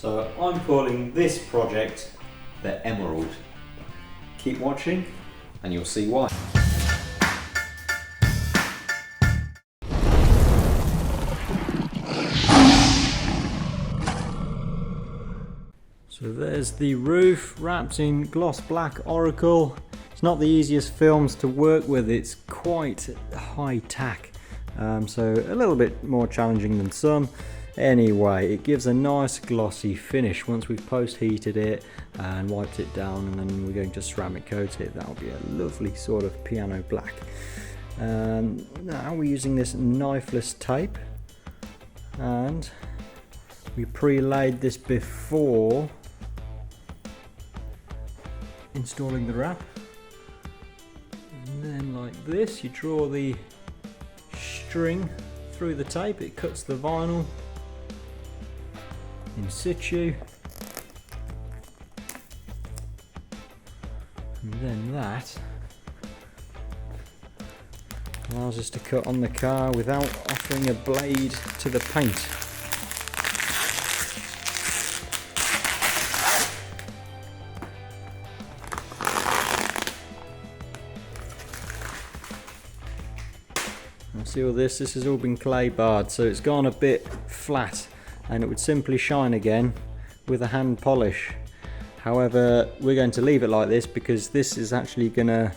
So I'm calling this project the Emerald. Keep watching and you'll see why. So there's the roof wrapped in gloss black oracle. It's not the easiest films to work with, it's quite high tack, so a little bit more challenging than some. Anyway, it gives a nice glossy finish once we've post heated it and wiped it down, and then we're going to ceramic coat it. That'll be a lovely sort of piano black. Now we're using this knifeless tape, and we pre-laid this before installing the wrap. And then like this, you draw the string through the tape, it cuts the vinyl in situ, and then that allows us to cut on the car without offering a blade to the paint. See all this has all been clay barred, so it's gone a bit flat, and it would simply shine again with a hand polish. However, we're going to leave it like this because this is actually going to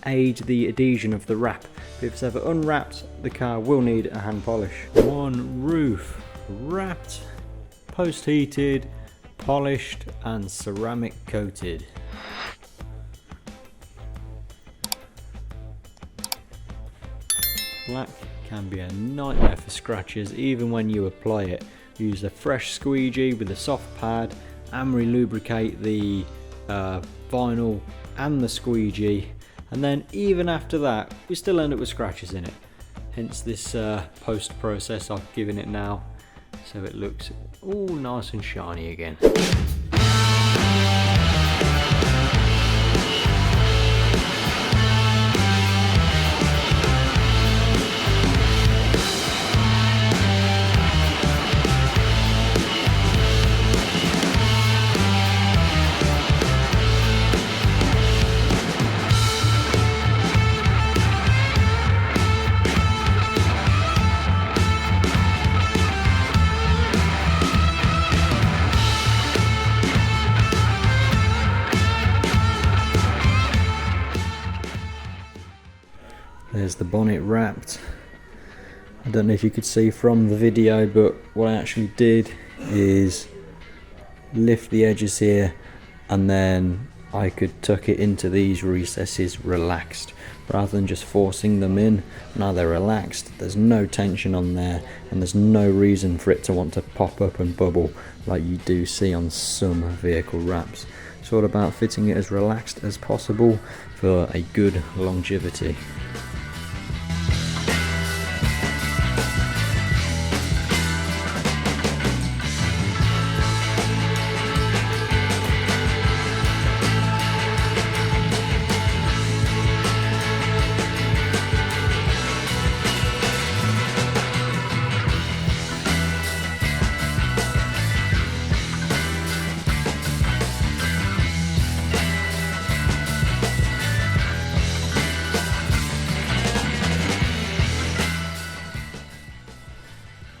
aid the adhesion of the wrap. If it's ever unwrapped, the car will need a hand polish. One roof wrapped, post heated, polished and ceramic coated. Black can be a nightmare for scratches even when you apply it. Use a fresh squeegee with a soft pad and re-lubricate the vinyl and the squeegee, and then even after that we still end up with scratches in it. Hence this post process I've given it now, so it looks all nice and shiny again. There's the bonnet wrapped. I don't know if you could see from the video, but what I actually did is lift the edges here, and then I could tuck it into these recesses relaxed rather than just forcing them in. Now they're relaxed, there's no tension on there, and there's no reason for it to want to pop up and bubble like you do see on some vehicle wraps. It's all about fitting it as relaxed as possible for a good longevity.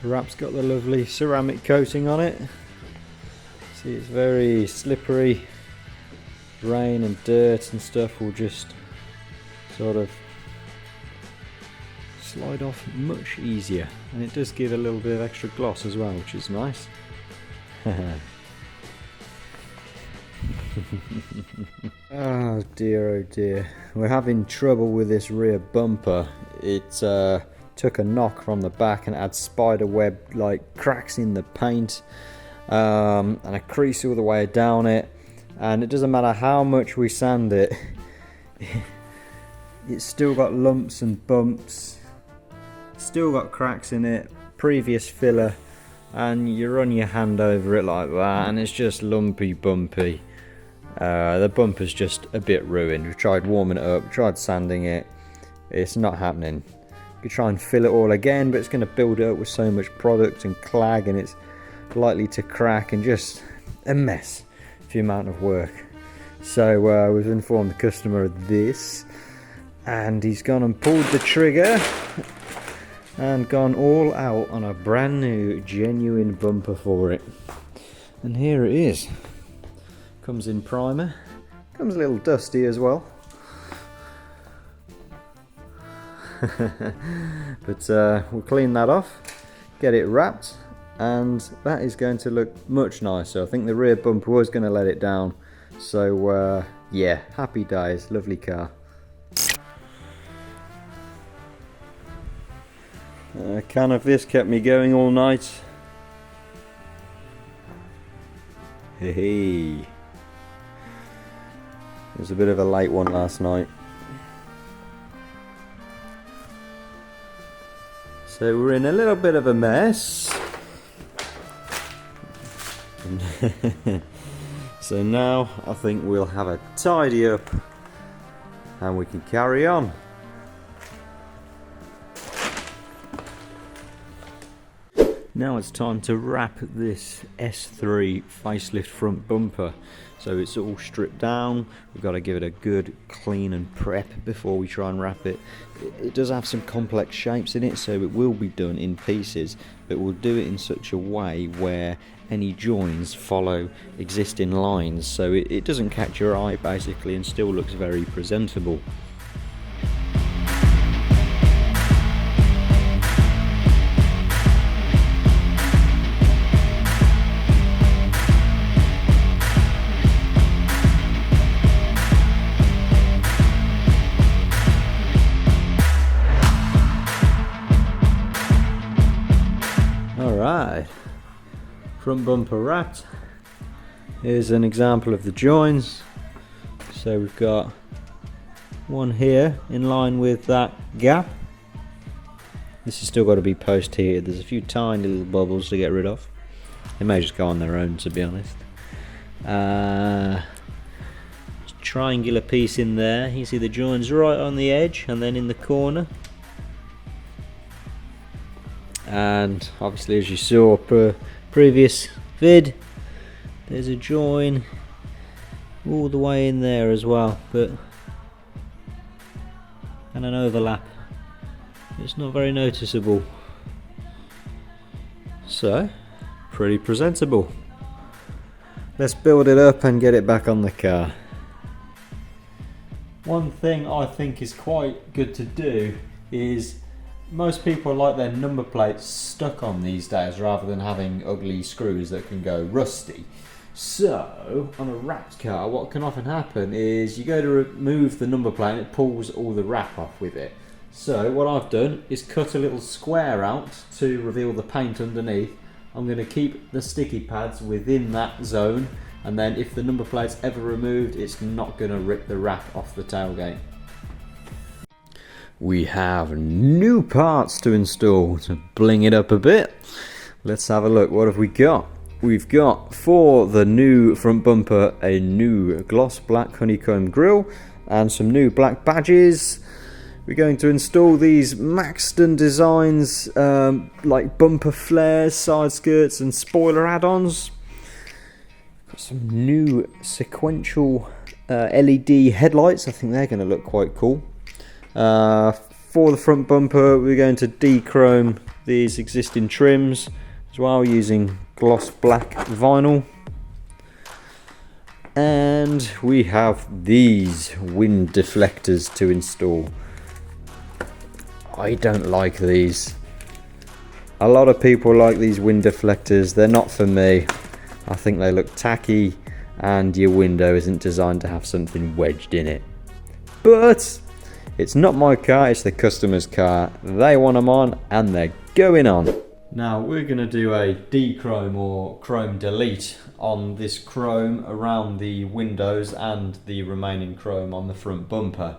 The wrap's got the lovely ceramic coating on it. See, it's very slippery. Rain and dirt and stuff will just sort of slide off much easier, and it does give a little bit of extra gloss as well, which is nice. Oh dear, we're having trouble with this rear bumper. It took a knock from the back and it had spider web like cracks in the paint, and a crease all the way down it, and it doesn't matter how much we sand it, it's still got lumps and bumps, still got cracks in it, previous filler, and you run your hand over it like that and it's just lumpy bumpy. The bumper's just a bit ruined. We tried warming it up, tried sanding it, it's not happening. You try and fill it all again, but it's going to build it up with so much product and clag, and it's likely to crack and just a mess for the amount of work. So we've informed the customer of this, and he's gone and pulled the trigger and gone all out on a brand new genuine bumper for it. And here it is. Comes in primer, comes a little dusty as well. But we'll clean that off, get it wrapped, and that is going to look much nicer. I think the rear bumper was going to let it down, so yeah, happy days, lovely car. A can of this kept me going all night. Hey, it was a bit of a late one last night. So we're in a little bit of a mess. So now I think we'll have a tidy up and we can carry on. Now it's time to wrap this S3 facelift front bumper. So it's all stripped down, we've got to give it a good clean and prep before we try and wrap it. It does have some complex shapes in it, so it will be done in pieces, but we'll do it in such a way where any joins follow existing lines, so it doesn't catch your eye basically and still looks very presentable. Alright, front bumper wrapped. Here's an example of the joins. So we've got one here in line with that gap. This has still got to be post heated. There's a few tiny little bubbles to get rid of. They may just go on their own, to be honest. Triangular piece in there. You see the joins right on the edge and then in the corner. And obviously, as you saw previous vid, there's a join all the way in there as well, but and an overlap. It's not very noticeable, so pretty presentable. Let's build it up and get it back on the car. One thing I think is quite good to do is, most people like their number plates stuck on these days rather than having ugly screws that can go rusty. So on a wrapped car, what can often happen is you go to remove the number plate and it pulls all the wrap off with it. So what I've done is cut a little square out to reveal the paint underneath. I'm going to keep the sticky pads within that zone, and then if the number plate's ever removed, it's not going to rip the wrap off the tailgate. We have new parts to install to bling it up a bit. Let's have a look. What have we got? We've got, for the new front bumper, a new gloss black honeycomb grille and some new black badges. We're going to install these Maxton Designs like bumper flares, side skirts and spoiler add-ons. Got some new sequential LED headlights. I think they're going to look quite cool. For the front bumper, we're going to dechrome these existing trims as well using gloss black vinyl. And we have these wind deflectors to install. I don't like these. A lot of people like these wind deflectors. They're not for me. I think they look tacky and your window isn't designed to have something wedged in it. But it's not my car, it's the customer's car. They want them on and they're going on. Now we're going to do a dechrome or chrome delete on this chrome around the windows and the remaining chrome on the front bumper.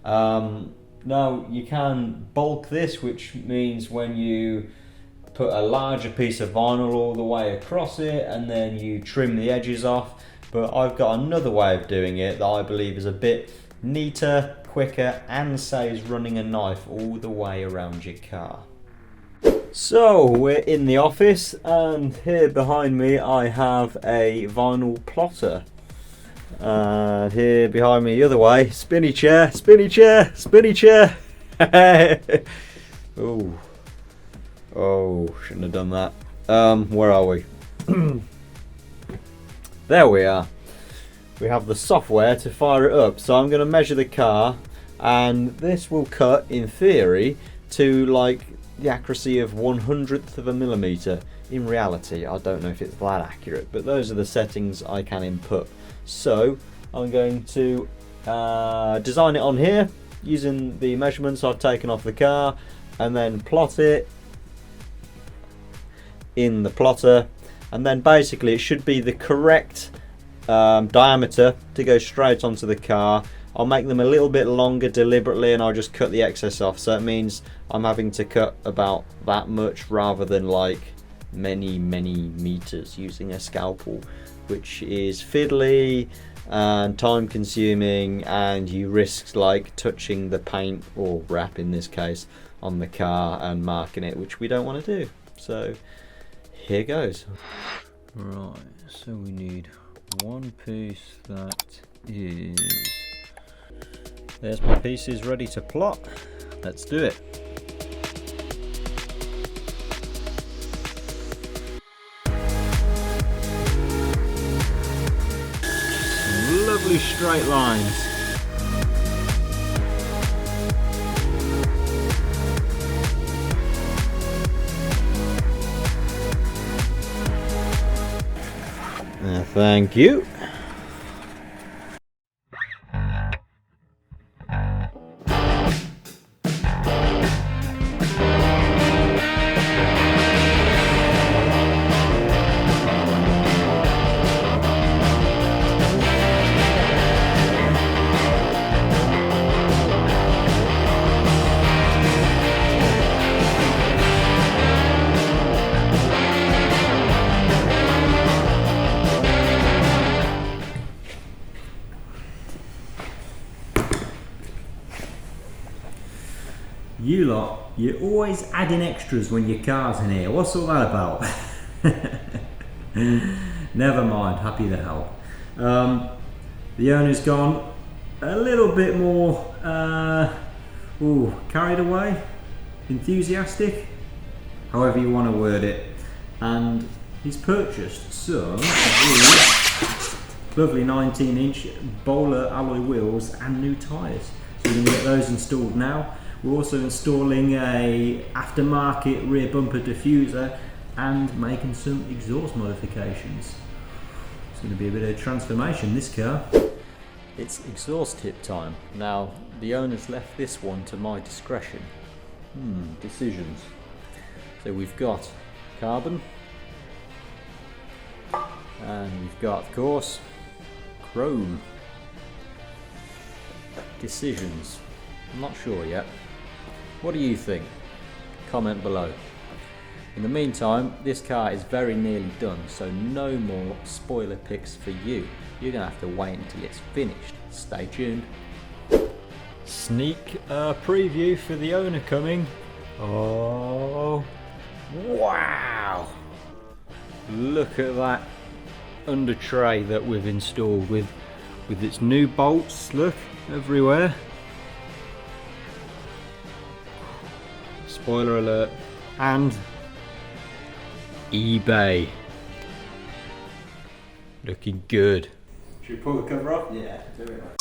Now you can bulk this, which means when you put a larger piece of vinyl all the way across it and then you trim the edges off, but I've got another way of doing it that I believe is a bit neater, quicker and saves running a knife all the way around your car. So we're in the office, and here behind me I have a vinyl plotter. And here behind me the other way, spinny chair, spinny chair, spinny chair. Oh, shouldn't have done that. Where are we? There we are. We have the software to fire it up. So I'm going to measure the car, and this will cut, in theory, to like the accuracy of 1/100th of a millimeter. In reality, I don't know if it's that accurate, but those are the settings I can input. So I'm going to design it on here using the measurements I've taken off the car, and then plot it in the plotter, and then basically it should be the correct diameter to go straight onto the car. I'll make them a little bit longer deliberately, and I'll just cut the excess off, so it means I'm having to cut about that much rather than like many meters using a scalpel, which is fiddly and time consuming, and you risk like touching the paint, or wrap in this case, on the car and marking it, which we don't want to do. So here goes. Right, so we need one piece that is... There's my pieces ready to plot. Let's do it. Some lovely straight lines. Thank you. You lot, you're always adding extras when your car's in here. What's all that about? Never mind, happy to help. The owner's gone a little bit more carried away, enthusiastic, however you want to word it, and he's purchased some of these lovely 19-inch bowler alloy wheels and new tyres. So we're going to get those installed now. We're also installing a aftermarket rear bumper diffuser and making some exhaust modifications. It's going to be a bit of transformation, this car. It's exhaust tip time. Now, the owner's left this one to my discretion. Decisions. So we've got carbon, and we've got, of course, chrome. Decisions. I'm not sure yet. What do you think? Comment below. In the meantime, this car is very nearly done, so no more spoiler pics for you. You're gonna have to wait until it's finished. Stay tuned. Sneak preview for the owner coming. Oh, wow! Look at that under tray that we've installed with its new bolts. Look, everywhere. Spoiler alert. And eBay. Looking good. Should we pull the cover off? Yeah, do it.